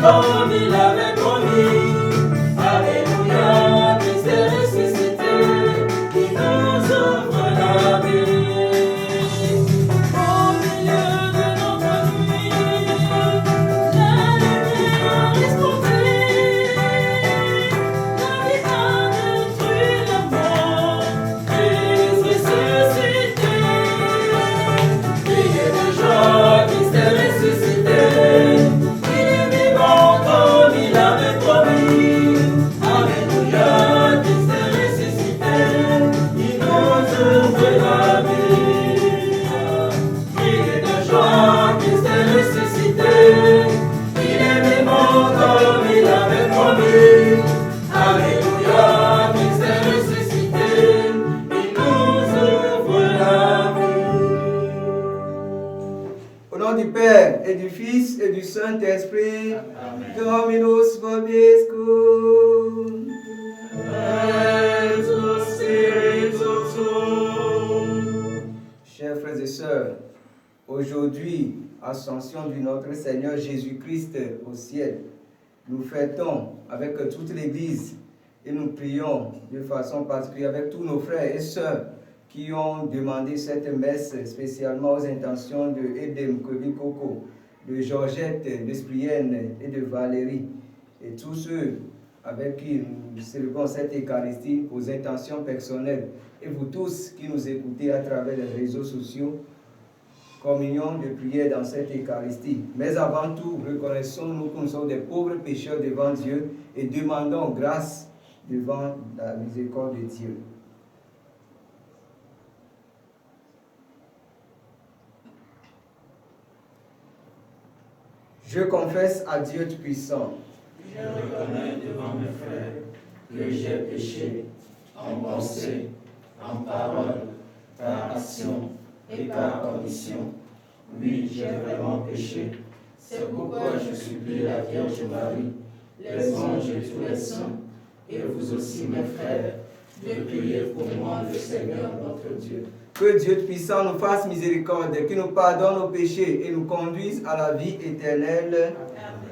Comme il avait promis, Alléluia, Christ est ressuscité, il nous ouvre la vie. Au milieu de notre nuit, la lumière resplandit, la vie a détruit la mort, Christ ressuscité. Criez de joie, Christ est ressuscité. Comme il avait promis, Alléluia, Christ est ressuscité, il nous ouvre la vie. Criez de joie, Christ est ressuscité, il est vivant comme il avait promis, Alléluia, Christ est ressuscité, il nous ouvre la vie. Au nom du Père et du Fils et du Saint-Esprit, Dominus vobiscum, et tu spiritus tuum. Chers frères et sœurs, aujourd'hui, ascension de notre Seigneur Jésus-Christ au ciel, nous fêtons avec toute l'Église et nous prions de façon particulière avec tous nos frères et sœurs qui ont demandé cette messe spécialement aux intentions de Edem Kobikoko, de Georgette, de Sprienne et de Valérie, et tous ceux avec qui nous célébrons cette Eucharistie aux intentions personnelles, et vous tous qui nous écoutez à travers les réseaux sociaux, communion de prière dans cette Eucharistie. Mais avant tout, reconnaissons-nous que nous sommes des pauvres pécheurs devant Dieu et demandons grâce devant la miséricorde de Dieu. Je confesse à Dieu Tout-Puissant. Je reconnais devant mes frères que j'ai péché en pensée, en parole, par action et par omission. Oui, j'ai vraiment péché. C'est pourquoi je supplie la Vierge Marie, les anges et tous les saints, et vous aussi mes frères, de prier pour moi le Seigneur notre Dieu. Que Dieu Tout-Puissant nous fasse miséricorde, qu'il nous pardonne nos péchés et nous conduise à la vie éternelle. Amen.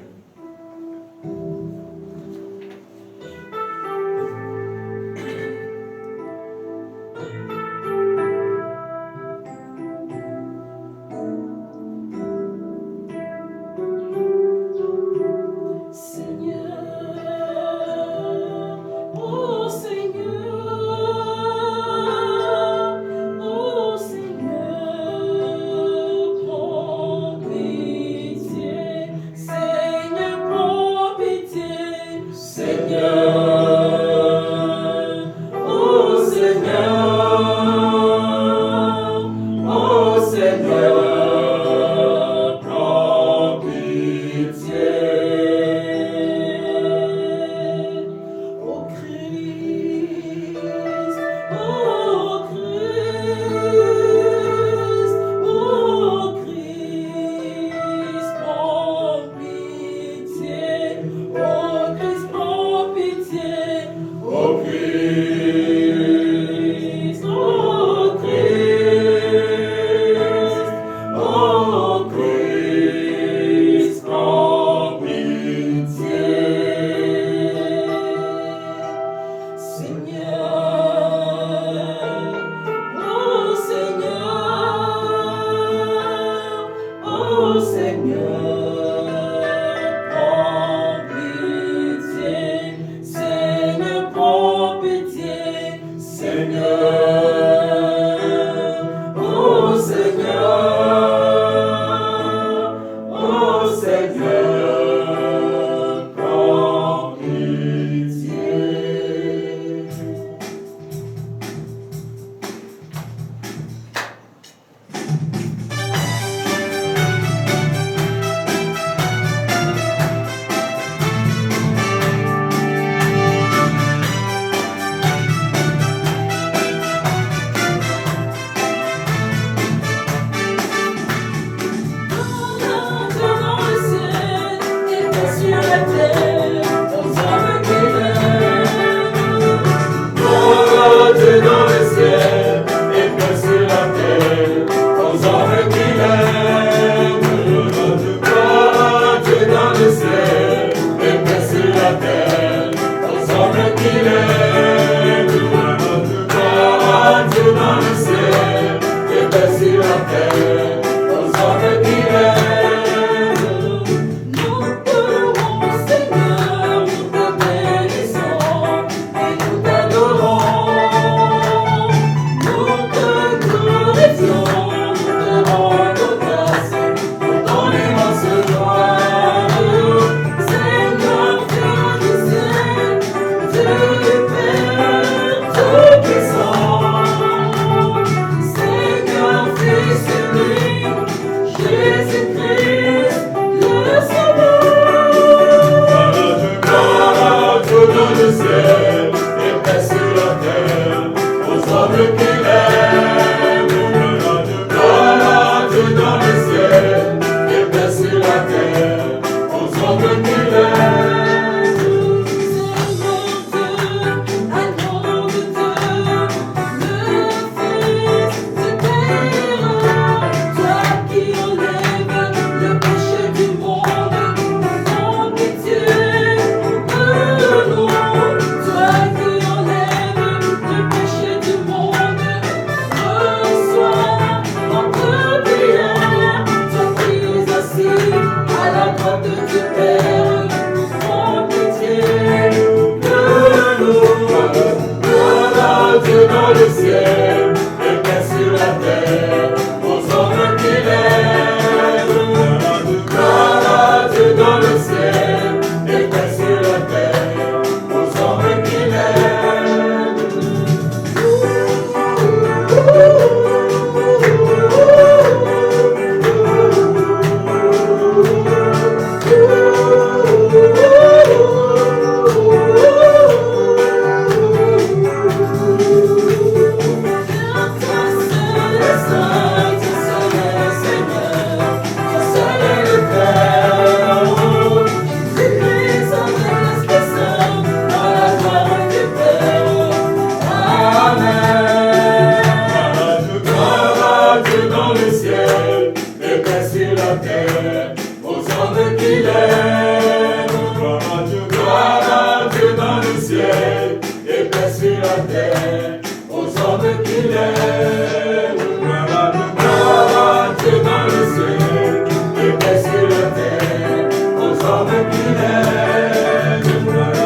la terre, aux hommes qui l'aiment. Gloire à Dieu dans le ciel, et paix sur la terre, aux hommes qui l'aiment. Gloire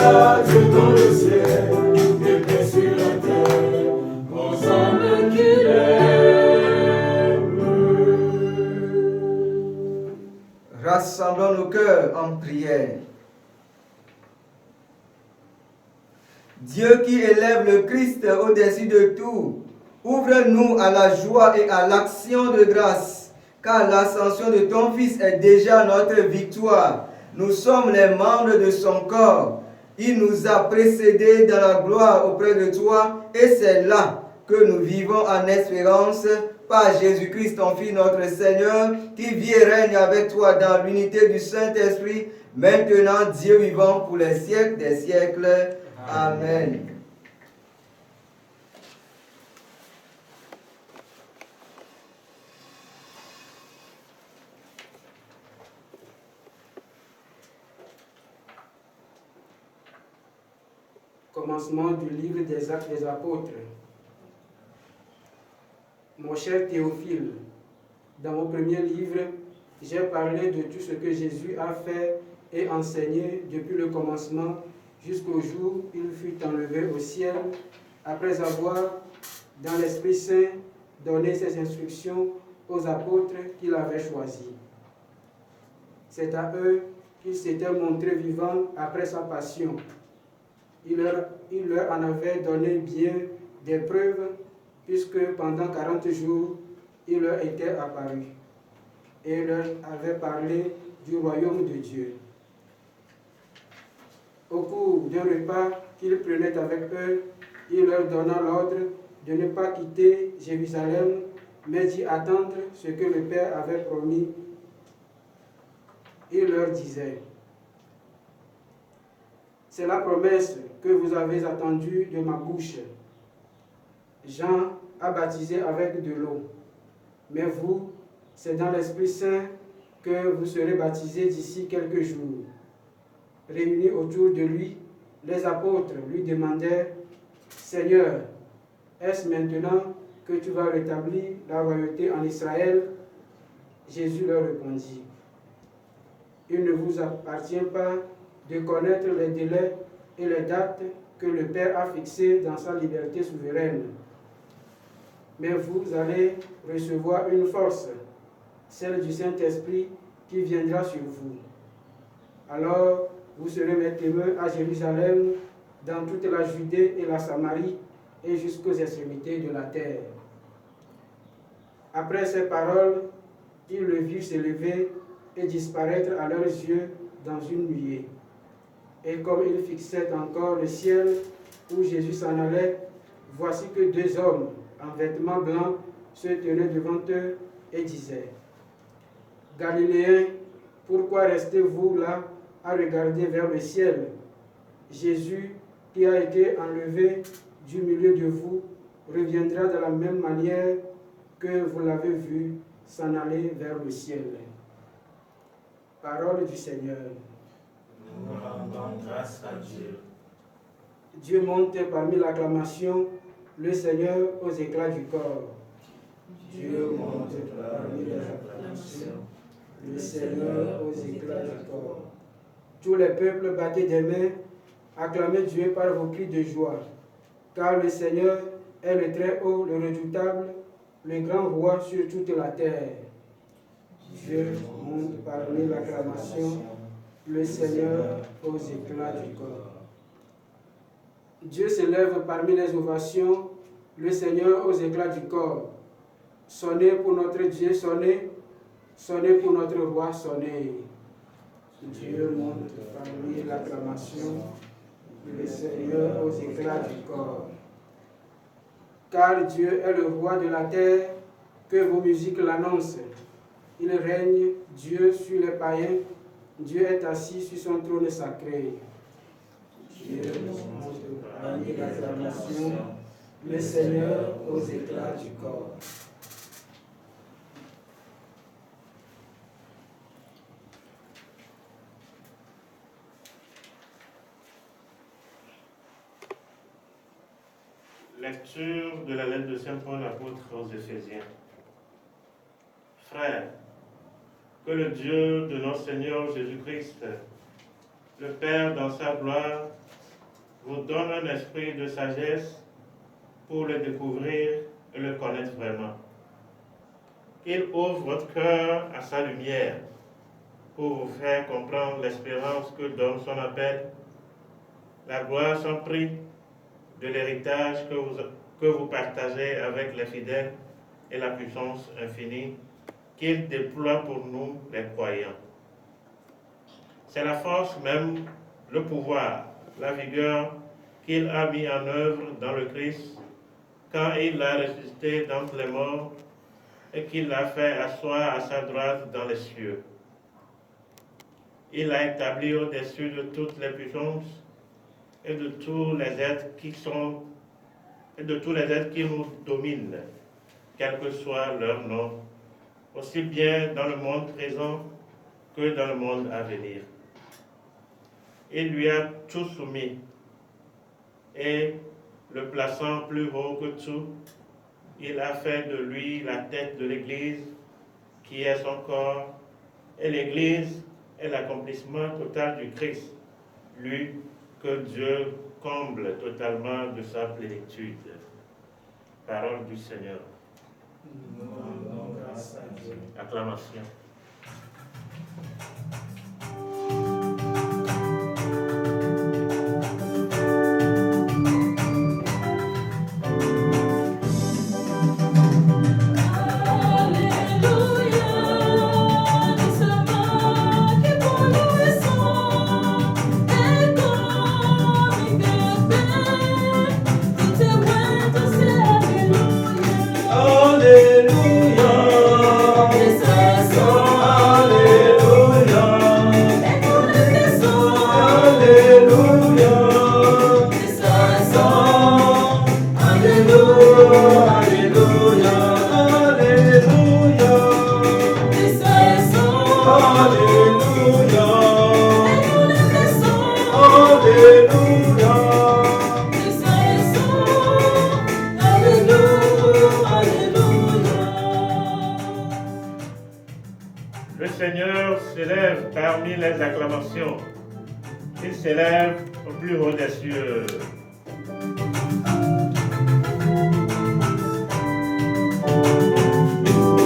à Dieu dans le ciel, et paix sur la terre, aux hommes qui l'aiment. Rassemblons nos cœurs en prière. Dieu qui élève le Christ au-dessus de tout, ouvre-nous à la joie et à l'action de grâce, car l'ascension de ton Fils est déjà notre victoire. Nous sommes les membres de son corps. Il nous a précédés dans la gloire auprès de toi, et c'est là que nous vivons en espérance par Jésus-Christ, ton Fils, notre Seigneur, qui vit et règne avec toi dans l'unité du Saint-Esprit, maintenant Dieu vivant pour les siècles des siècles. Amen. Commencement du livre des Actes des Apôtres. Mon cher Théophile, dans mon premier livre, j'ai parlé de tout ce que Jésus a fait et enseigné depuis le commencement jusqu'au jour où il fut enlevé au ciel, après avoir, dans l'Esprit Saint, donné ses instructions aux apôtres qu'il avait choisis. C'est à eux qu'il s'était montré vivant après sa passion. Il leur en avait donné bien des preuves, puisque pendant 40 jours, il leur était apparu et leur avait parlé du royaume de Dieu. Au cours d'un repas qu'il prenait avec eux, il leur donna l'ordre de ne pas quitter Jérusalem, mais d'y attendre ce que le Père avait promis. Il leur disait: c'est la promesse que vous avez attendue de ma bouche. Jean a baptisé avec de l'eau, mais vous, c'est dans l'Esprit Saint que vous serez baptisés d'ici quelques jours. Réunis autour de lui, les apôtres lui demandèrent: Seigneur, est-ce maintenant que tu vas rétablir la royauté en Israël? Jésus leur répondit: il ne vous appartient pas de connaître les délais et les dates que le Père a fixées dans sa liberté souveraine. Mais vous allez recevoir une force, celle du Saint-Esprit, qui viendra sur vous. Alors, vous serez mes témoins à Jérusalem, dans toute la Judée et la Samarie, et jusqu'aux extrémités de la terre. Après ces paroles, ils le virent s'élever et disparaître à leurs yeux dans une nuée. Et comme ils fixaient encore le ciel où Jésus s'en allait, voici que deux hommes en vêtements blancs se tenaient devant eux et disaient: Galiléens, pourquoi restez-vous là à regarder vers le ciel? Jésus, qui a été enlevé du milieu de vous, reviendra de la même manière que vous l'avez vu s'en aller vers le ciel. Parole du Seigneur. Nous rendons grâce à Dieu. Dieu monte parmi l'acclamation, le Seigneur aux éclats du corps. Dieu monte parmi les acclamations, le Seigneur aux éclats du corps. Tous les peuples, battez des mains, acclamez Dieu par vos cris de joie, car le Seigneur est le Très-Haut, le Redoutable, le grand roi sur toute la terre. Dieu monte parmi l'acclamation, le Seigneur aux éclats du corps. Dieu s'élève parmi les ovations, le Seigneur aux éclats du corps. Sonnez pour notre Dieu, sonnez, sonnez pour notre roi, sonnez. Dieu monte parmi l'acclamation, le Seigneur aux éclats du corps. Car Dieu est le roi de la terre, que vos musiques l'annoncent. Il règne, Dieu, sur les païens. Dieu est assis sur son trône sacré. Dieu monte parmi l'acclamation, le Seigneur aux éclats du corps. Lecture de la lettre de Saint Paul apôtre aux Éphésiens. Frères, que le Dieu de notre Seigneur Jésus-Christ, le Père dans sa gloire, vous donne un esprit de sagesse pour le découvrir et le connaître vraiment. Qu'il ouvre votre cœur à sa lumière pour vous faire comprendre l'espérance que donne son appel, la gloire sans prix de l'héritage que vous partagez avec les fidèles et la puissance infinie qu'il déploie pour nous, les croyants. C'est la force même, le pouvoir, la vigueur qu'il a mis en œuvre dans le Christ quand il l'a ressuscité d'entre les morts et qu'il l'a fait asseoir à sa droite dans les cieux. Il l'a établi au-dessus de toutes les puissances et de tous les êtres qui nous dominent, quel que soit leur nom, aussi bien dans le monde présent que dans le monde à venir. Il lui a tout soumis et, le plaçant plus haut que tout, il a fait de lui la tête de l'Église, qui est son corps, et l'Église est l'accomplissement total du Christ, lui que Dieu comble totalement de sa plénitude. Parole du Seigneur. Nous rendons grâce à Dieu. Acclamation. Le Seigneur s'élève parmi les acclamations. Il s'élève au plus haut des cieux.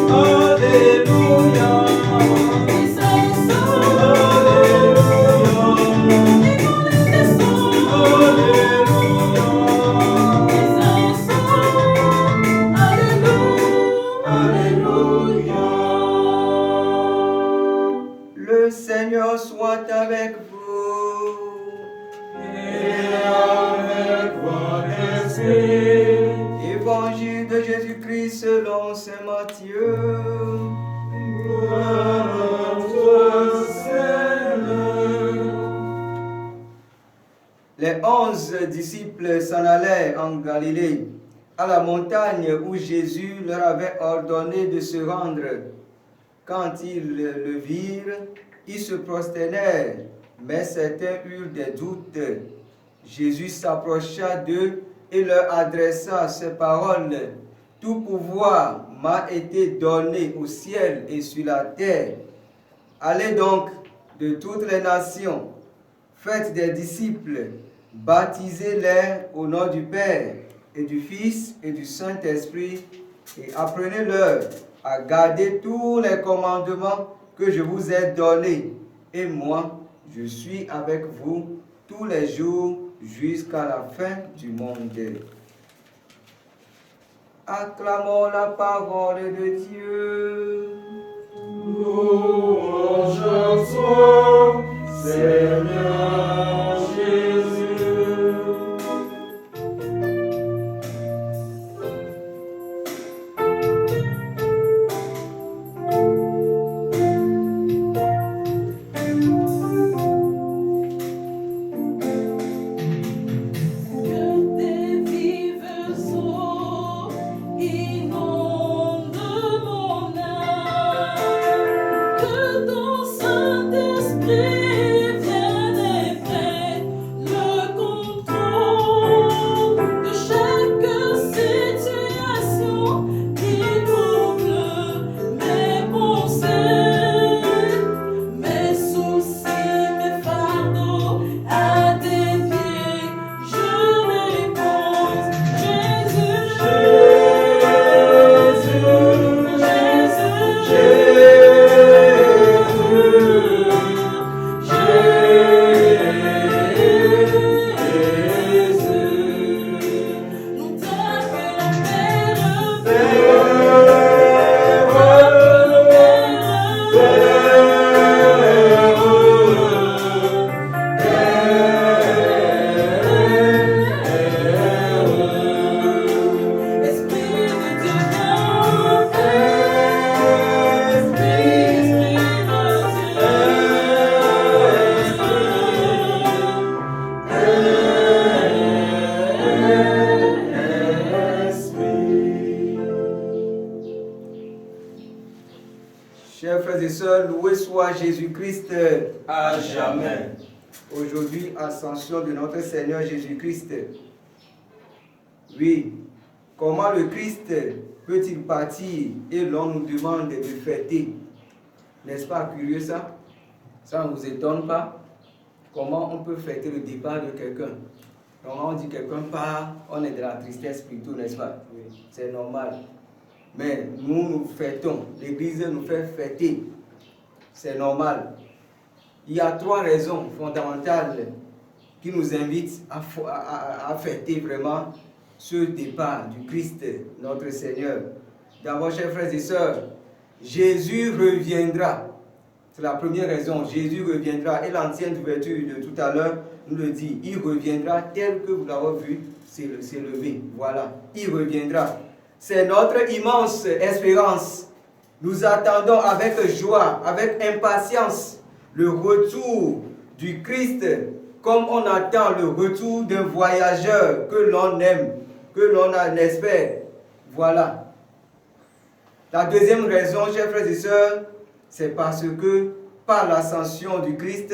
Alléluia. Le Seigneur soit avec vous. Et avec votre esprit. Évangile de Jésus-Christ selon saint Matthieu. Gloire à toi, Seigneur. Les 11 disciples s'en allèrent en Galilée, à la montagne où Jésus leur avait ordonné de se rendre. Quand ils le virent, ils se prosternèrent, mais certains eurent des doutes. Jésus s'approcha d'eux et leur adressa ces paroles. Tout pouvoir m'a été donné au ciel et sur la terre. Allez donc de toutes les nations, faites des disciples, baptisez-les au nom du Père et du Fils et du Saint-Esprit, et apprenez-leur à garder tous les commandements que je vous ai donnés. Et moi, je suis avec vous tous les jours jusqu'à la fin du monde. Acclamons la parole de Dieu. Louange à toi, Seigneur Jésus. Que ton Saint-Esprit vienne frères et sœurs, loué soit Jésus-Christ À jamais. Aujourd'hui, ascension de notre Seigneur Jésus-Christ. Oui, comment le Christ peut-il partir et l'on nous demande de fêter? N'est-ce pas curieux ça? Ça ne vous étonne pas? Comment on peut fêter le départ de quelqu'un? Quand on dit quelqu'un part, on est de la tristesse plutôt, n'est-ce pas? Oui. C'est normal. Mais nous fêtons. L'Église nous fait fêter. C'est normal. Il y a 3 raisons fondamentales qui nous invitent à fêter vraiment ce départ du Christ, notre Seigneur. D'abord, chers frères et sœurs, Jésus reviendra. C'est la première raison. Jésus reviendra. Et l'ancienne ouverture de tout à l'heure nous le dit. Il reviendra tel que vous l'avez vu s'élever. Voilà. Il reviendra. C'est notre immense espérance. Nous attendons avec joie, avec impatience, le retour du Christ, comme on attend le retour d'un voyageur que l'on aime, que l'on espère. Voilà. La deuxième raison, chers frères et sœurs, c'est parce que par l'ascension du Christ,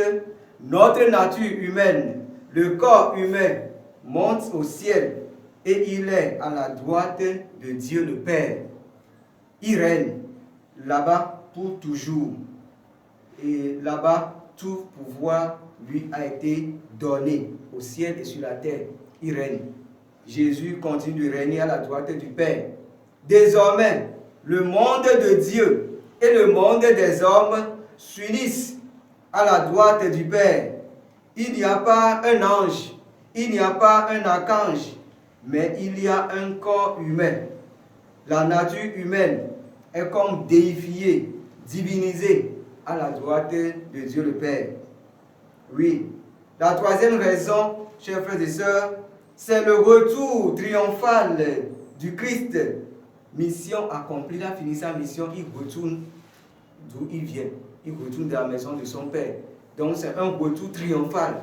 notre nature humaine, le corps humain, monte au ciel et il est à la droite de Dieu le Père. Il règne là-bas pour toujours. Et là-bas, tout pouvoir lui a été donné au ciel et sur la terre. Il règne. Jésus continue de régner à la droite du Père. Désormais, le monde de Dieu et le monde des hommes s'unissent à la droite du Père. Il n'y a pas un ange, il n'y a pas un archange, mais il y a un corps humain. La nature humaine est comme déifiée, divinisée à la droite de Dieu le Père. Oui. La troisième raison, chers frères et sœurs, c'est le retour triomphal du Christ. Mission accomplie, il a fini sa mission, il retourne d'où il vient. Il retourne de la maison de son Père. Donc c'est un retour triomphal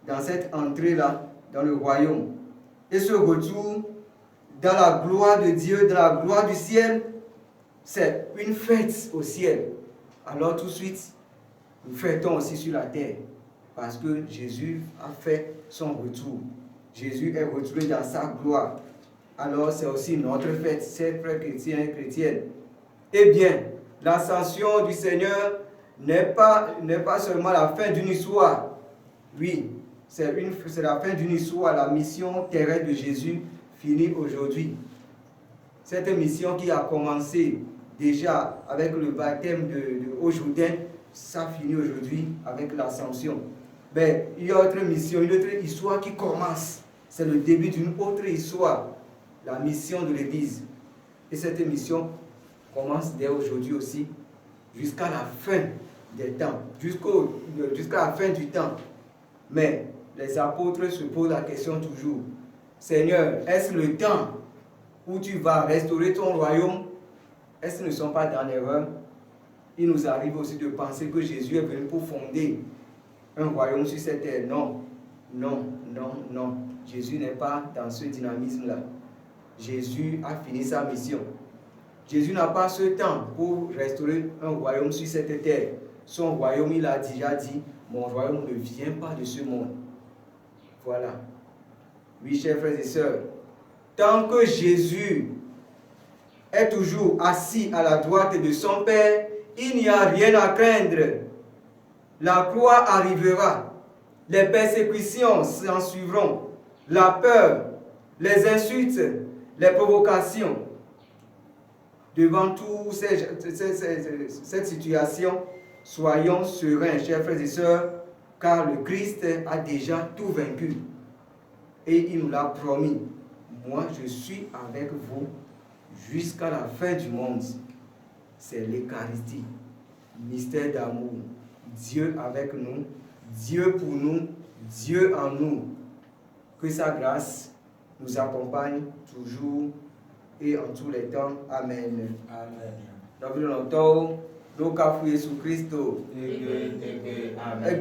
dans cette entrée-là, dans le royaume. Et ce retour, dans la gloire de Dieu, dans la gloire du ciel, c'est une fête au ciel. Alors tout de suite, nous fêtons aussi sur la terre. Parce que Jésus a fait son retour. Jésus est retourné dans sa gloire. Alors c'est aussi notre fête, chers frères chrétiens et chrétiennes. Eh bien, l'ascension du Seigneur n'est pas seulement la fin d'une histoire. Oui, c'est la fin d'une histoire, la mission terrestre de Jésus finit aujourd'hui. Cette mission qui a commencé déjà avec le baptême au Jourdain, ça finit aujourd'hui avec l'ascension. Mais il y a autre mission, une autre histoire qui commence. C'est le début d'une autre histoire, la mission de l'Église. Et cette mission commence dès aujourd'hui aussi, jusqu'à la fin des temps, jusqu'à la fin du temps. Mais les apôtres se posent la question toujours, Seigneur, est-ce le temps où tu vas restaurer ton royaume? Est-ce qu'ils ne sont pas dans l'erreur? Il nous arrive aussi de penser que Jésus est venu pour fonder un royaume sur cette terre. Non, non, non, non. Jésus n'est pas dans ce dynamisme-là. Jésus a fini sa mission. Jésus n'a pas ce temps pour restaurer un royaume sur cette terre. Son royaume, il a déjà dit, mon royaume ne vient pas de ce monde. Voilà. Oui, chers frères et sœurs, tant que Jésus est toujours assis à la droite de son Père, il n'y a rien à craindre. La croix arrivera, les persécutions s'en suivront, la peur, les insultes, les provocations. Devant toute cette situation, soyons sereins, chers frères et sœurs, car le Christ a déjà tout vaincu. Et il nous l'a promis. Moi, je suis avec vous jusqu'à la fin du monde. C'est l'Eucharistie, mystère d'amour. Dieu avec nous, Dieu pour nous, Dieu en nous. Que sa grâce nous accompagne toujours et en tous les temps. Amen. Amen. Nous nous cafou Jésus Christ. Amen.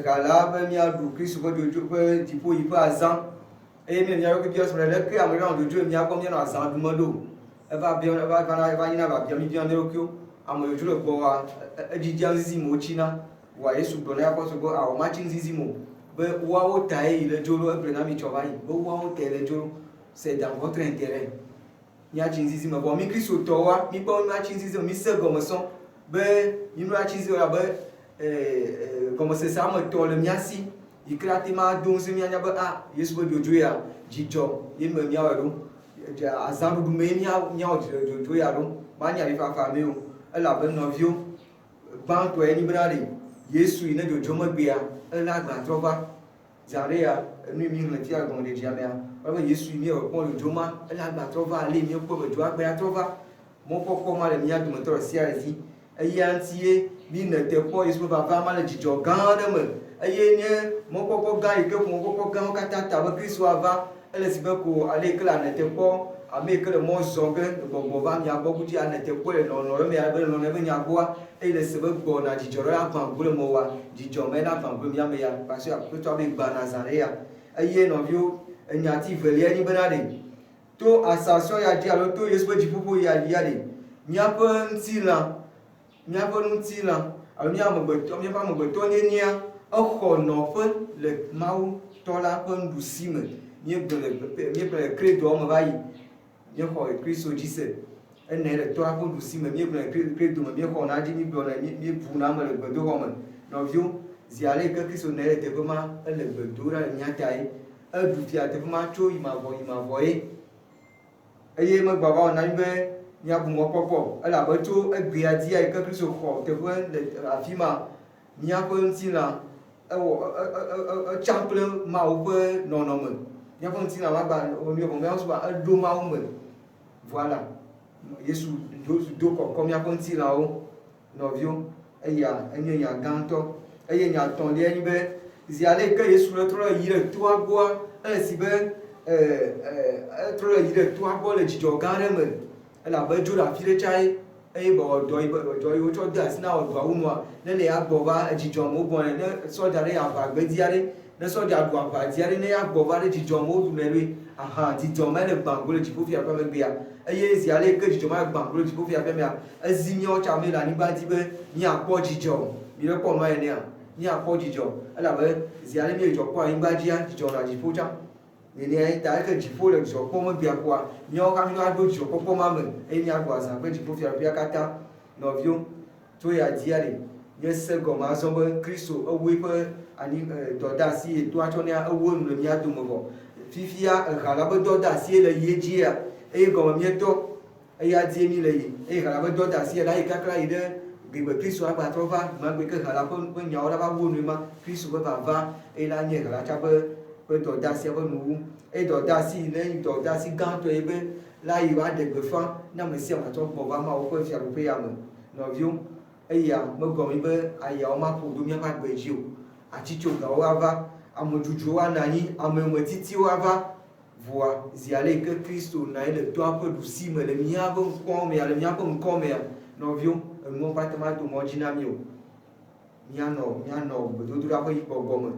Galab mi a du Christ ko do pe dipo ipa azan. E mi nya ko bi o sore le pe amere on do mi a ko mi na azan du modo. E va bien e va ina va bien mi bien de okio. ame yodzo le gbɔa edzidzia zizi mo tsina wòa Yesu gblɔ na apɔtɔ be awɔ matsi zizi mo be woawo ta ye yi le dzo ɖo egblɔ na mi tsɔ va yi be woawo ta le dzo ɖo c'est dans votre intérêt míatsi zizi me vɔ mi kristotɔwoa mi gbɔ míatsi zizi me mi se gɔme sɔŋ be mi no atsi zizi abe gɔmesese ame tɔ̃ le mía si yi ke ate ma do ŋusẽ míanya be Yesu be dzodzo ya dzidzɔ ye me míawɔe ɖo azãɖuɖu me míawɔ dzodzo ya ɖo manye avifafa me o elabe nɔviwo gbãtɔe nyi bena ɖe Yesu yi ne dzodzo megbea ele agbatrɔ va zã ɖe ya enu mi ŋlɔ fia gɔmeɖedzia mea ebe Yesu yi míewɔ kpɔ dzodzo ma ele agbatrɔ va ale míekpɔ be dzo agbea trɔ va mɔkpɔkpɔ ma le mía dometɔ ɖe sia ɖe dzi eya ŋuti ye mi ne teƒe Yesu ƒe vava ma le dzidzɔ gã aɖe me eye nye mɔkpɔkpɔ gã yi ke mɔkpɔkpɔ gãwo katã ta be Kristo ava ele si be ko ale yi ke le aneteƒe ame yi ke le mɔ zɔ ge gbɔgbɔ va mia gbɔ kutsi aneteƒe le lɔlɔ ɖe mea be lɔlɔ be nya gbɔa eye le se be gbɔna dzidzɔ ɖe agbã go le mɔwoa dzidzɔ me na agbã go mía me ya parce que aƒetɔa be gbana zã ɖe ya eye nɔviwo enyati velia nyi bena ɖe to asasɔ ya dzi alo to Yesu ƒe dziƒoƒo ya ɖe míaƒe ŋutilã alo míaƒe amegbetɔ nyenya exɔ nɔƒe le Mawu tɔ la ƒe nuɖusime míegblẽ le kredoa me va yi míexɔ Kristo dzi se ene le tɔa ƒe nuɖusime míegblẽ le kredo me míexɔna dzi míeʋuna me le gbedoxɔ me nɔviwo zi ale ke Kristo ne le teƒe ma ele gbe do ɖa le mía ta ye eɖu fia teƒe ma tso yimavɔ ye eye megbava wɔ na mi be míabu mɔkpɔkpɔ elabe tso egbea dzia yi ke Kristo xɔ teƒe le afi ma míaƒe ŋutilã etsa kple Mawu ƒe nɔnɔme míaƒe ŋutilã míawo suba eɖo Mawu me voilà Yesu do kɔkɔ míaƒe ŋutilãwo nɔviwo eya enye nya gãtɔ eye nya tɔ̃lia nyi be zi ale ke Yesu le trɔ le yi ɖe toa gbɔa ele si be etrɔ le yi ɖe toa gbɔ le dzidzɔ gã aɖe me elabe dzo ɖe afi ɖe tsae eye be dɔ yi wotsɔ de asi na dɔa wu nua ne le ya gbɔ va dzidzɔ me wogbɔnɛ ne sɔdza ɖe aʋagbedzi aɖe ne sɔdza ɖu aʋadzi aɖe ne ya gbɔ va ɖe dzidzɔ me woɖunɛ ɖoe dzidzɔ me le gbã go le dziƒoƒia ƒe megbea eye zi ale ke dzidzɔ me gbã go le dziƒoƒia ƒe mea ezi míawo tsa me le anyigba dzi be míakpɔ dzidzɔ mi ɖe kpɔ nua enea míakpɔ dzidzɔ elabe zi ale mi le dzidzɔ kpɔ anyigba dzia dzidzɔ le dziƒo tsã nenea ta eke dziƒo le dzidzɔ kpɔ megbea kpoa míawo hã míaɖo dzidzɔkpɔkpɔ ma me eye míagbɔ azã kple dziƒofiaɖoƒea katã nɔviwo tso ya dzia ɖe míese gɔme azɔ be Kristo ewoe ƒe dɔdeasi etoa tsɔ nea ewo nu le mía dome vɔ fifia eha la be dɔdeasi le yie dzia eye gɔme míetɔ eya die mi le yi eye ha la be dɔdeasi la yi kakla yi ɖe gbe Kristo agbatrɔ va magbe ke ha la ƒe nyawo la va wo nue ma Kristo ƒe vava eye la nye ha la tsa ƒe dɔdeasia ƒe nuwu eye dɔdeasi ne dɔdeasi gãtɔ ye be la yi va ɖe gbeƒã ne ame sia ame atsɔ gbɔ va Mawu ƒe fiaɖoƒe ya me nɔviwo eya megɔme be ayawo maƒo ɖo míaƒe agbe dzi o atsitsogawo ava amedzudzuwo anɔ anyi amemetsitiwo ava voa zi ale ke Kristo nɔ anyi le toa ƒe ɖusime le míaƒe ŋkɔ mea le míaƒe ŋkɔ mea nɔviwo enuwo ƒete ma do mɔ dzi na mí o míanɔ gbedodoɖa ƒe gbɔgbɔ me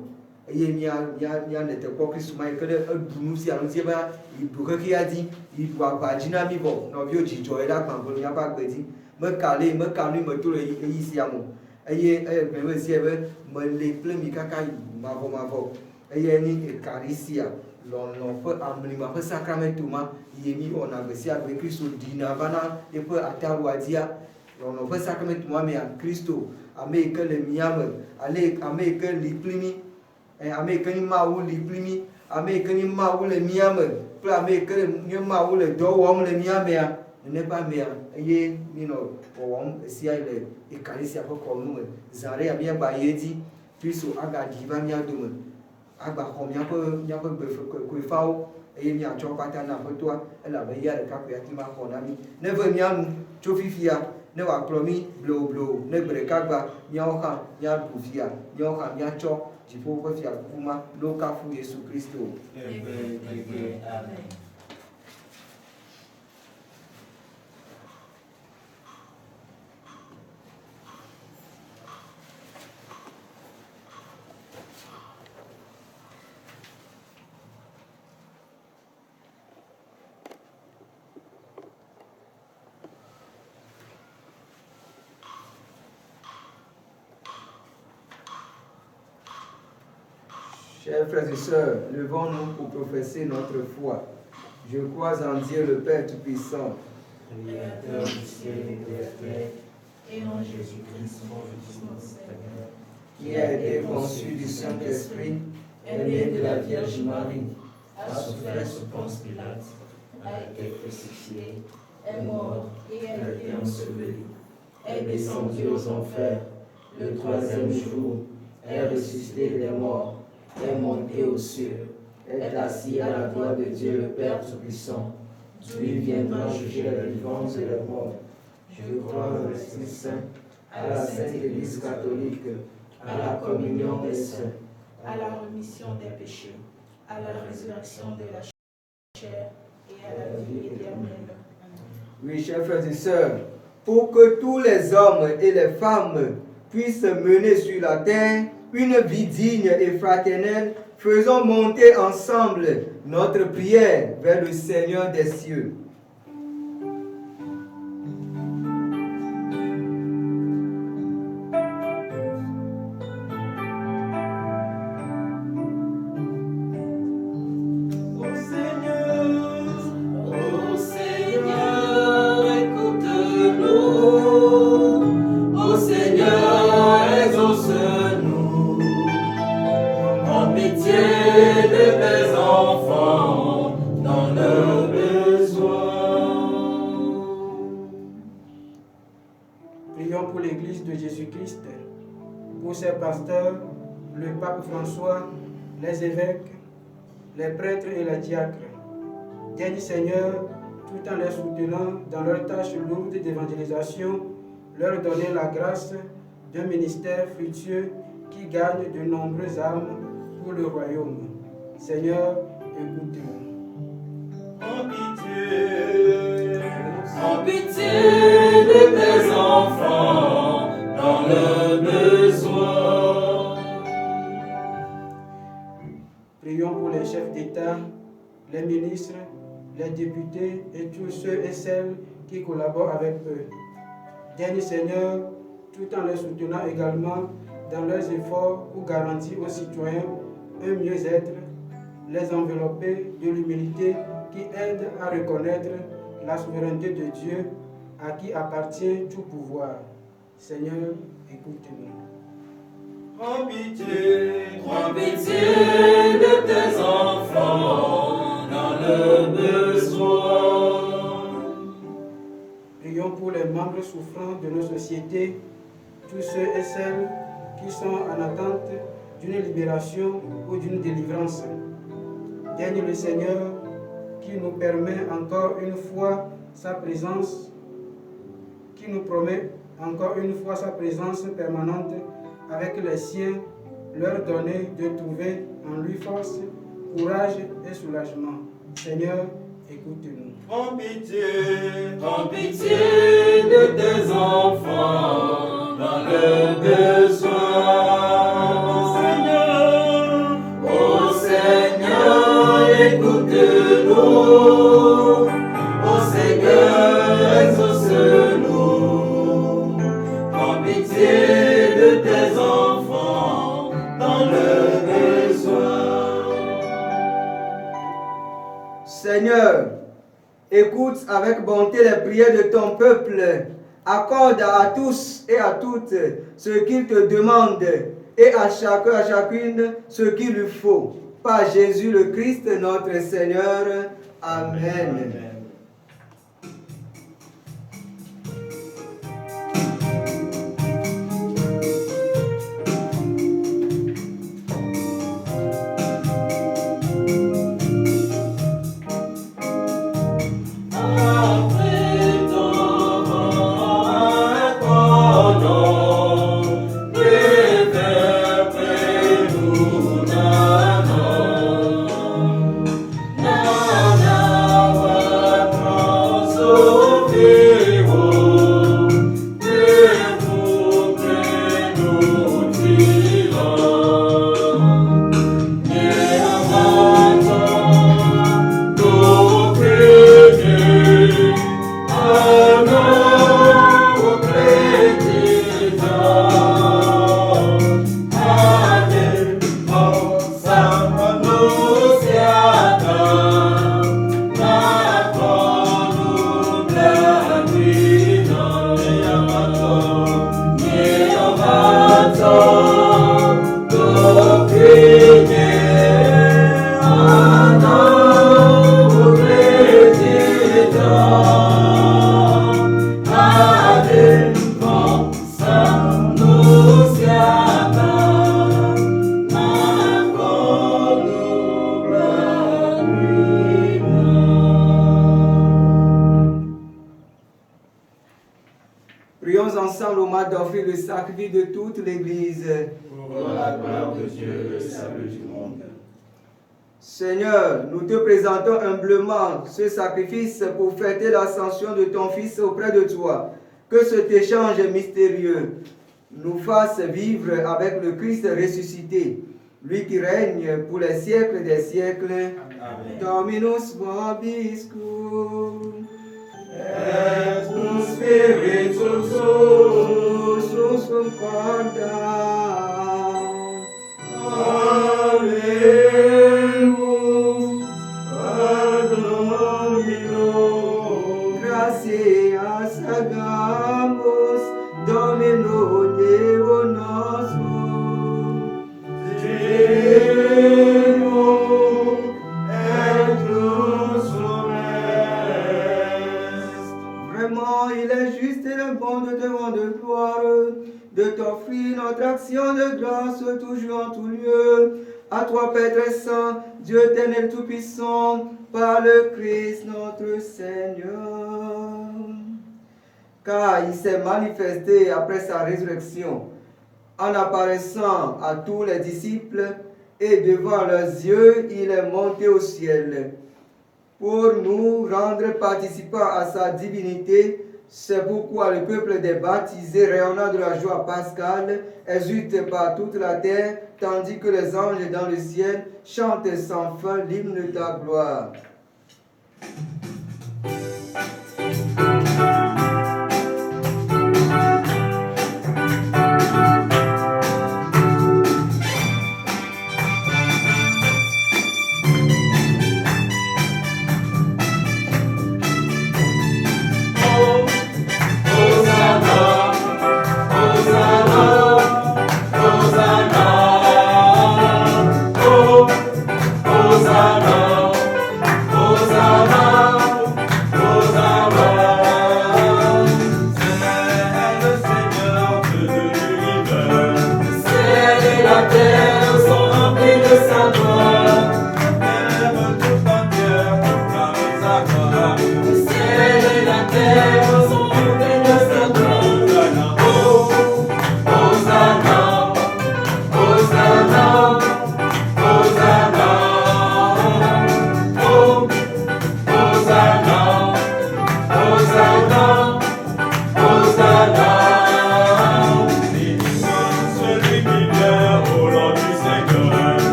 eye míane te kpɔ Kristo ma yi ke ɖe eɖu nu sia nu zie be yi ɖu xexea dzi yi ɖu aʋa dzi na mí vɔ nɔviwo dzidzɔ ye ɖe agbã go le míaƒe agbe dzi meka nu me to le eyi sia me eye egblẽ be zie be mele kple mi kaka mavɔ eye ni ekarisia lɔlɔ ƒe amlima ƒe sakramento ma ye mi wɔna gbe sia gbe Kristo ɖina va na eƒe ataɖoa dzia lɔlɔ ƒe sakramento ma mea Kristo ame yi ke le mía me ame yi ke li kpli mí ame yi ke nye Mawu li kpli mí ame yi ke nye Mawu le mía me kple ame yi ke nye Mawu le dɔ wɔm le mía mea neneƒe amea eye minɔ wɔwɔm esia le ekarisia ƒe kɔnu me zã ɖe ya míagba yi edzi Kristo agaɖi va mía dome agba xɔ míaƒe gbekoefawo eye míatsɔ kpata na aƒetɔa elabe ya ɖeka koe ate ma xɔ na mí ne ve míanu tso fifia ne wòakplɔ mí blewoblewo ne gbe ɖeka gba míawo hã míaɖu fia míawo hã míatsɔ dziƒo ƒe fiakuku ma ne wokafu Yesu Kristo. Amen. Chers frères et sœurs, levons-nous pour professer notre foi. Je crois en Dieu le Père Tout-Puissant, Créateur du ciel et de la terre, et en Jésus-Christ, son Fils, notre Seigneur, qui a été conçu du Saint-Esprit, est né de la Vierge Marie, a souffert sous Ponce Pilate, a été crucifié, est mort et a été enseveli, est descendu aux enfers, le troisième jour, est ressuscité des morts, est monté aux cieux, est assis à la droite de Dieu le Père Tout-Puissant, d'où il viendra juger les vivants et les morts. Je crois au l'Esprit Saint, à la Sainte Église catholique, à la communion des saints, à la rémission des péchés, à la résurrection de la chair et à la vie éternelle. Oui, chers frères et sœurs, pour que tous les hommes et les femmes puissent mener sur la terre une vie digne et fraternelle, faisons monter ensemble notre prière vers le Seigneur des cieux. Prions pour l'Église de Jésus-Christ, pour ses pasteurs, le pape François, les évêques, les prêtres et les diacres. Dernier Seigneur, tout en les soutenant dans leur tâche lourde d'évangélisation, leur donner la grâce d'un ministère fructueux qui gagne de nombreuses âmes pour le royaume. Seigneur, écoute-nous. En pitié de tes enfants dans le besoin. Prions pour les chefs d'État, les ministres, les députés et tous ceux et celles qui collaborent avec eux. Dernier Seigneur, tout en les soutenant également dans leurs efforts pour garantir aux citoyens un mieux-être, les envelopper de l'humilité qui aide à reconnaître la souveraineté de Dieu à qui appartient tout pouvoir. Seigneur, écoute-nous. Prends pitié de tes enfants dans le besoin. Prions pour les membres souffrants de nos sociétés, tous ceux et celles qui sont en attente d'une libération ou d'une délivrance. Dernier le Seigneur qui nous permet encore une fois sa présence, qui nous promet encore une fois sa présence permanente avec les siens, leur donner de trouver en lui force, courage et soulagement. Seigneur, écoute-nous. Prends pitié de tes enfants dans le besoin. Ô Seigneur, écoute-nous. Ô Seigneur, exauce-nous. Prends pitié de tes enfants dans le besoin. Seigneur, écoute avec bonté les prières de ton peuple. Accorde à tous et à toutes ce qu'ils te demandent et à chacun, à chacune ce qu'il lui faut. Par Jésus le Christ, notre Seigneur. Amen. Na na wa ensemble au mat d'offrir le sacrifice de toute l'Église. Pour la gloire de Dieu et le salut du monde. Seigneur, nous te présentons humblement ce sacrifice pour fêter l'ascension de ton Fils auprès de toi. Que cet échange mystérieux nous fasse vivre avec le Christ ressuscité, lui qui règne pour les siècles des siècles. Amen. Dominus vobiscum. Et tu spiritus Sus concordam. Alleluia. Domino. Gracias hagamos, Domino Deo nostro. Dimo et plus est. Vraiment, il est juste et bon de te rendre gloire, de t'offrir notre action de grâce toujours en tout lieu. À toi, Père très saint, Dieu éternel tout-puissant, par le Christ notre Seigneur. Car il s'est manifesté après sa résurrection en apparaissant à tous les disciples et devant leurs yeux, il est monté au ciel. Pour nous rendre participants à sa divinité, c'est pourquoi le peuple des baptisés, rayonnant de la joie pascale, exulte par toute la terre, tandis que les anges dans le ciel chantent sans fin l'hymne de ta gloire.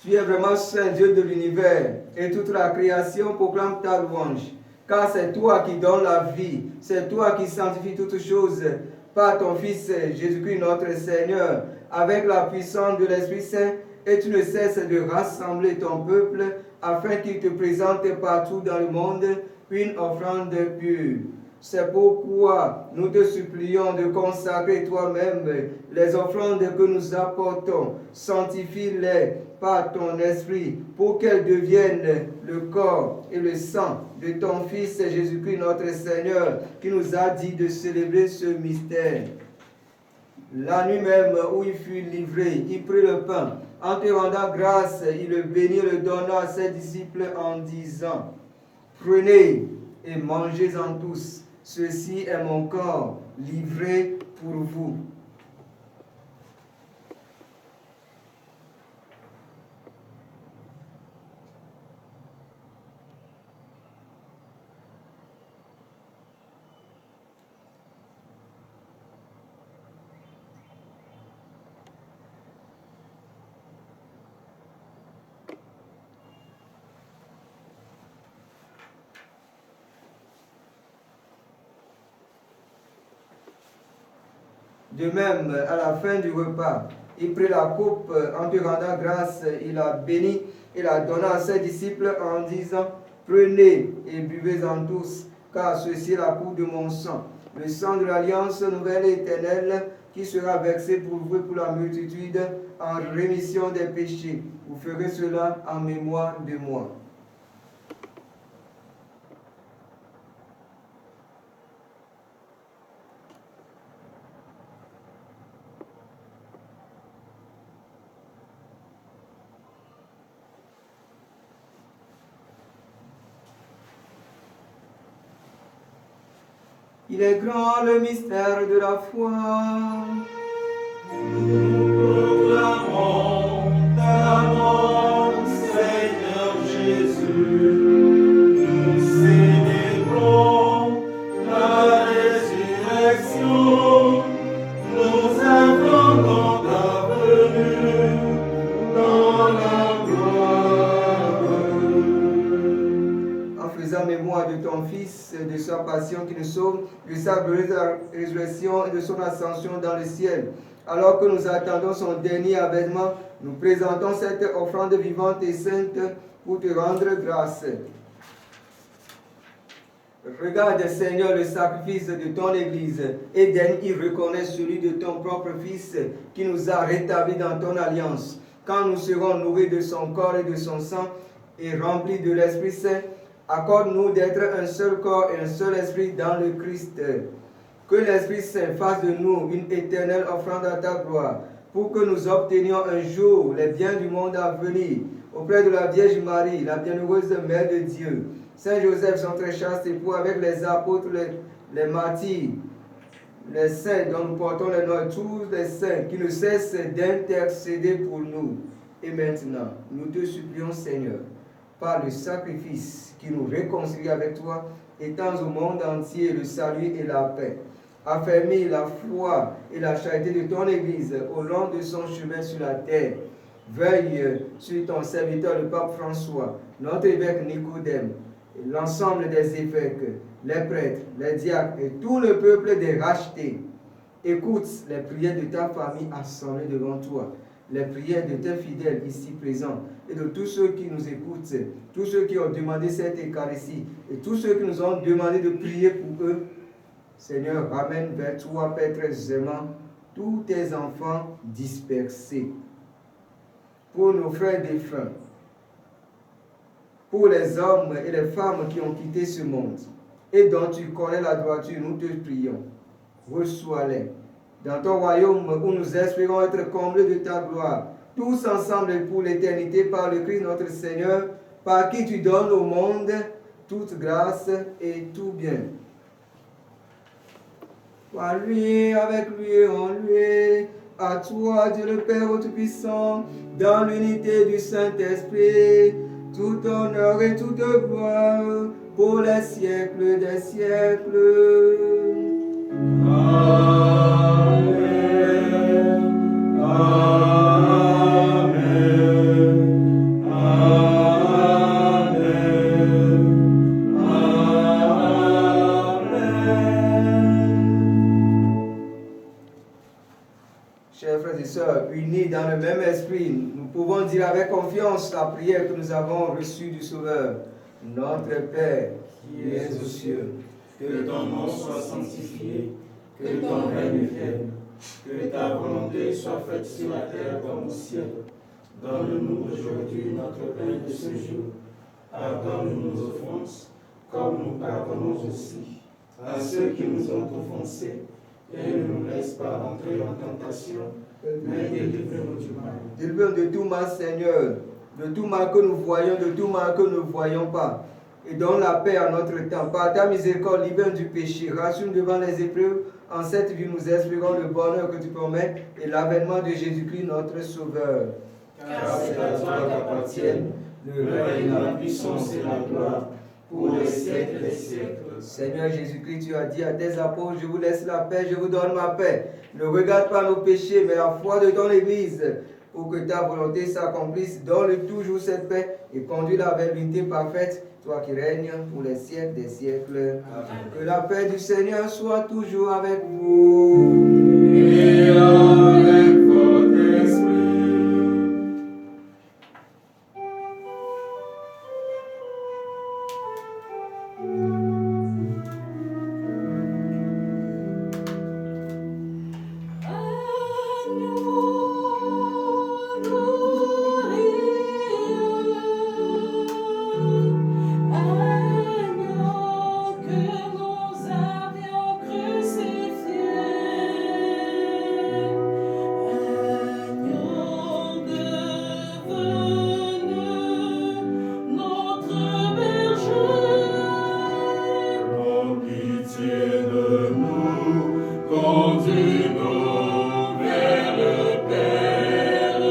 Tu es vraiment saint, Dieu de l'univers, et toute la création proclame ta louange. Car c'est toi qui donnes la vie, c'est toi qui sanctifies toutes choses par ton Fils Jésus-Christ notre Seigneur, avec la puissance de l'Esprit Saint, et tu ne cesses de rassembler ton peuple afin qu'il te présente partout dans le monde une offrande pure. C'est pourquoi nous te supplions de consacrer toi-même les offrandes que nous apportons. Sanctifie-les par ton esprit pour qu'elles deviennent le corps et le sang de ton Fils Jésus-Christ notre Seigneur qui nous a dit de célébrer ce mystère. La nuit même où il fut livré, il prit le pain. En te rendant grâce, il le bénit et le donna à ses disciples en disant: Prenez et mangez-en tous. Ceci est mon corps livré pour vous. De même, à la fin du repas, il prit la coupe en te rendant grâce, il la bénit et la donna à ses disciples en disant, prenez et buvez-en tous, car ceci est la coupe de mon sang, le sang de l'alliance nouvelle et éternelle, qui sera versé pour vous et pour la multitude en rémission des péchés. Vous ferez cela en mémoire de moi. Il est grand le mystère de la foi. Nous proclamons ta mort, Seigneur Jésus. Nous célébrons la résurrection. Nous attendons ta venue dans la gloire. En faisant mémoire de ton Fils, de sa passion qui nous sauve, de sa glorieuse résurrection et de son ascension dans le ciel. Alors que nous attendons son dernier avènement, nous présentons cette offrande vivante et sainte pour te rendre grâce. Regarde, Seigneur, le sacrifice de ton Église et daigne y reconnaître celui de ton propre Fils qui nous a rétablis dans ton alliance. Quand nous serons nourris de son corps et de son sang et remplis de l'Esprit Saint, accorde-nous d'être un seul corps et un seul esprit dans le Christ. Que l'Esprit Saint fasse de nous une éternelle offrande à ta gloire, pour que nous obtenions un jour les biens du monde à venir, auprès de la Vierge Marie, la bienheureuse Mère de Dieu, Saint Joseph, son très chaste époux, avec les apôtres, les martyrs, les saints dont nous portons les noms, tous les saints qui ne cessent d'intercéder pour nous. Et maintenant, nous te supplions, Seigneur, par le sacrifice qui nous réconcilie avec toi, étends au monde entier le salut et la paix. Affermis la foi et la charité de ton Église au long de son chemin sur la terre. Veuille sur ton serviteur le pape François, notre évêque Nicodème, l'ensemble des évêques, les prêtres, les diacres et tout le peuple des rachetés. Écoute les prières de ta famille assemblée devant toi, les prières de tes fidèles ici présents et de tous ceux qui nous écoutent, tous ceux qui ont demandé cette Eucharistie et tous ceux qui nous ont demandé de prier pour eux. Seigneur, ramène vers toi, Père très aimant, tous tes enfants dispersés. Pour nos frères défunts, pour les hommes et les femmes qui ont quitté ce monde et dont tu connais la droiture, nous te prions. Reçois-les dans ton royaume où nous espérons être comblés de ta gloire, tous ensemble pour l'éternité par le Christ notre Seigneur, par qui tu donnes au monde toute grâce et tout bien. Par lui, avec lui et en lui, à toi, Dieu le Père Tout-Puissant, dans l'unité du Saint-Esprit, tout honneur et toute gloire pour les siècles des siècles. Amen. Amen. Amen. Amen. Chers frères et sœurs, unis dans le même esprit, nous pouvons dire avec confiance la prière que nous avons reçue du Sauveur. Notre Père, qui es aux cieux, que ton nom soit sanctifié, que ton règne vienne, que ta volonté soit faite sur la terre comme au ciel. Donne-nous aujourd'hui notre pain de ce jour. Pardonne-nous nos offenses, comme nous pardonnons aussi à ceux qui nous ont offensés. Et ne nous laisse pas entrer en tentation, mais délivre-nous du mal. Délivre-nous de tout mal, Seigneur, de tout mal que nous voyons, de tout mal que nous ne voyons pas. Et donne la paix à notre temps. Par ta miséricorde, libère du péché. Rassure devant les épreuves. En cette vie, nous espérons le bonheur que tu promets et l'avènement de Jésus-Christ, notre Sauveur. Car c'est à toi qu'appartiennent le règne, la puissance et la gloire pour les siècles des siècles. Seigneur Jésus-Christ, tu as dit à tes apôtres, je vous laisse la paix, je vous donne ma paix. Ne regarde pas nos péchés, mais la foi de ton Église, pour que ta volonté s'accomplisse. Donne toujours cette paix et conduis-la vers l'unité parfaite, toi qui règnes pour les siècles des siècles. Amen. Que la paix du Seigneur soit toujours avec vous. et avec votre esprit. Agneau que nous avions crucifié, agneau devenu notre berger. Prends pitié de nous, conduis-nous vers le Père.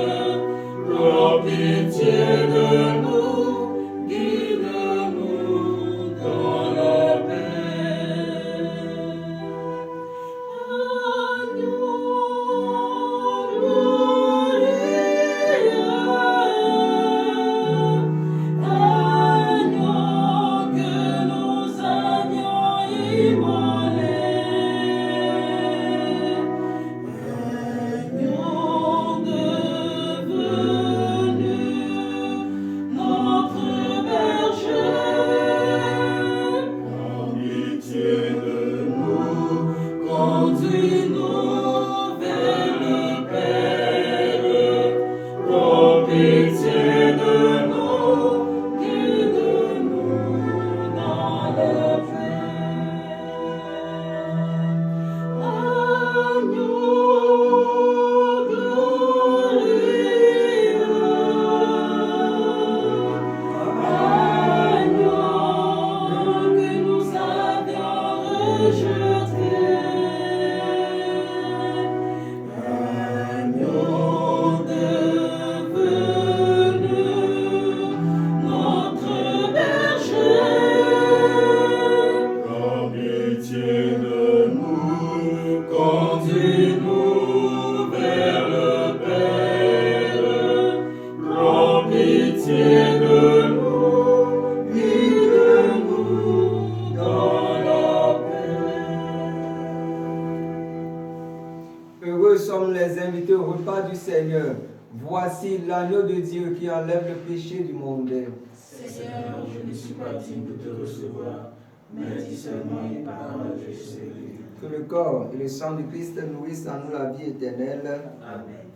Prends pitié de nous, guide-nous dans la paix. Agneau glorieux, agneau que nous avions immolé, agneau devenu notre berger. Prends pitié de nous, conduis-nous vers le Père. Prends pitié de nous, Guide-nous dans la paix. Agneau glorieux, agneau que nous avions rejeté, agneau devenu notre berger. prends pitié de nous, conduis-nous vers le Père. Prends pitié de nous, guide-nous dans la paix. Heureux sommes les invités au repas du Seigneur. Voici l'agneau de Dieu qui enlève le péché du monde. Seigneur, je ne suis pas digne de te recevoir, mais dis seulement une parole et je serai guéri. Que le corps et le sang du Christ nourrissent en nous la vie éternelle. Amen.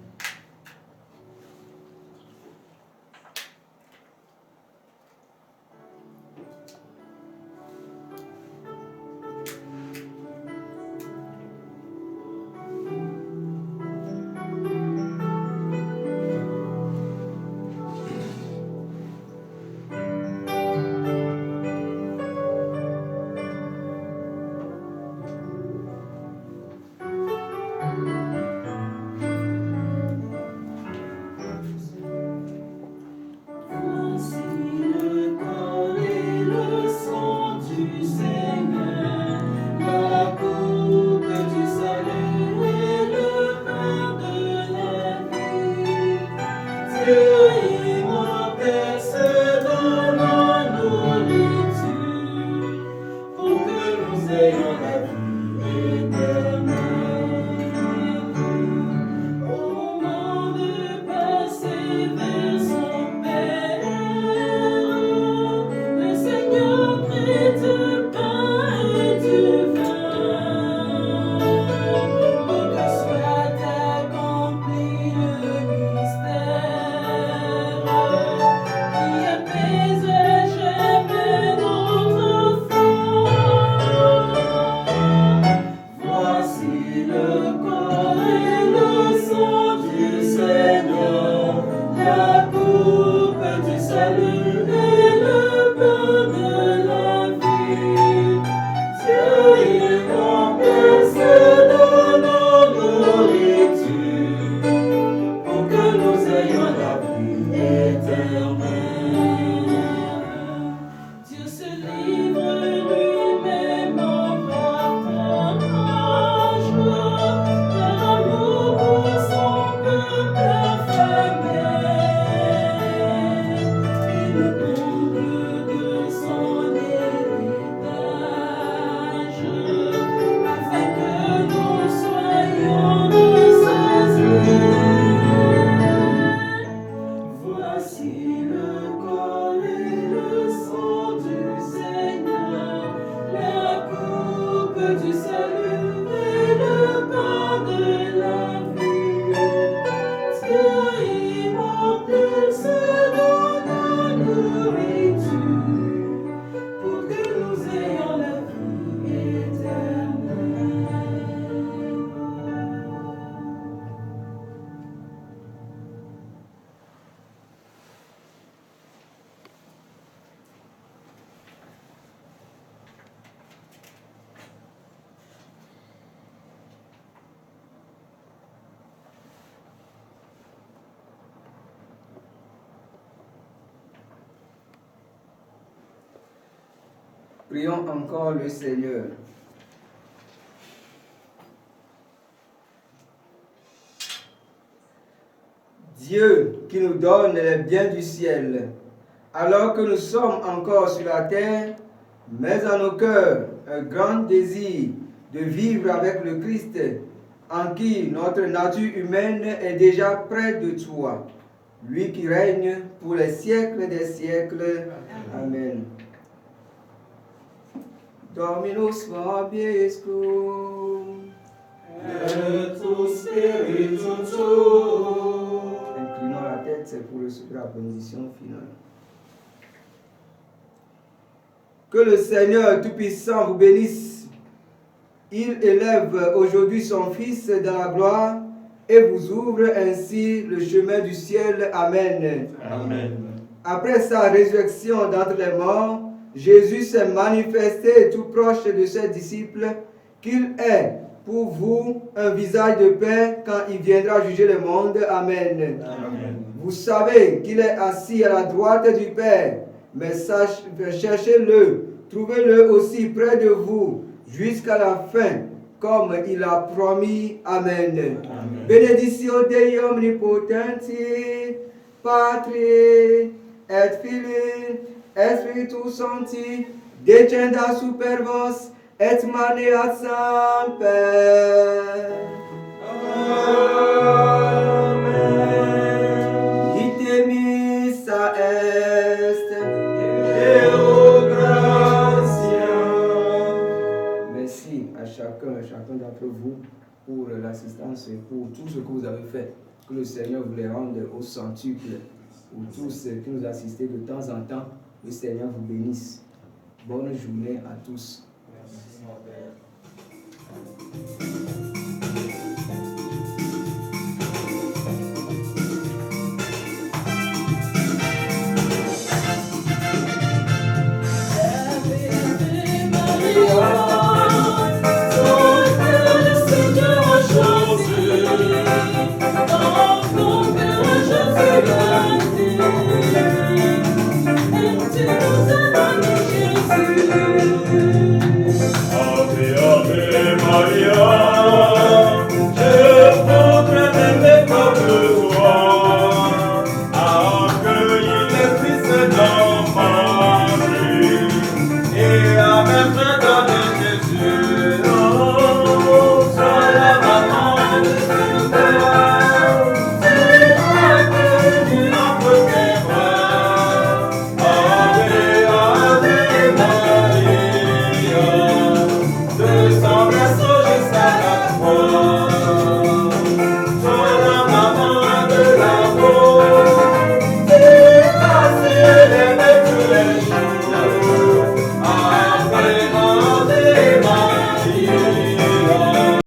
Prions encore le Seigneur. Dieu qui nous donne les biens du ciel, alors que nous sommes encore sur la terre, mets en nos cœurs un grand désir de vivre avec le Christ, en qui notre nature humaine est déjà près de toi, lui qui règne pour les siècles des siècles. Amen. Dominus vobiscum. Et tu spiritu tuo. Inclinons la tête, c'est pour recevoir la bénédiction finale. Que le Seigneur Tout-Puissant vous bénisse. Il élève aujourd'hui son Fils dans la gloire et vous ouvre ainsi le chemin du ciel. Amen. Amen. Après sa résurrection d'entre les morts, Jésus s'est manifesté tout proche de ses disciples qu'il est pour vous un visage de paix quand il viendra juger le monde. Amen. Amen. Vous savez qu'il est assis à la droite du Père, mais cherchez-le, trouvez-le aussi près de vous, jusqu'à la fin, comme il a promis. Amen. Amen. Benedictio Dei omnipotenti, Patri, et Filii, et Spiritus Sancti, descendat super vos, et maneat semper. Amen. Ite missa est. Deo gratia. Merci à chacun d'entre vous pour l'assistance et pour tout ce que vous avez fait. Que le Seigneur vous les rende au centuple. Pour tous ceux qui nous assistent de temps en temps, le Seigneur vous bénisse. Bonne journée à tous. Merci, mon Père.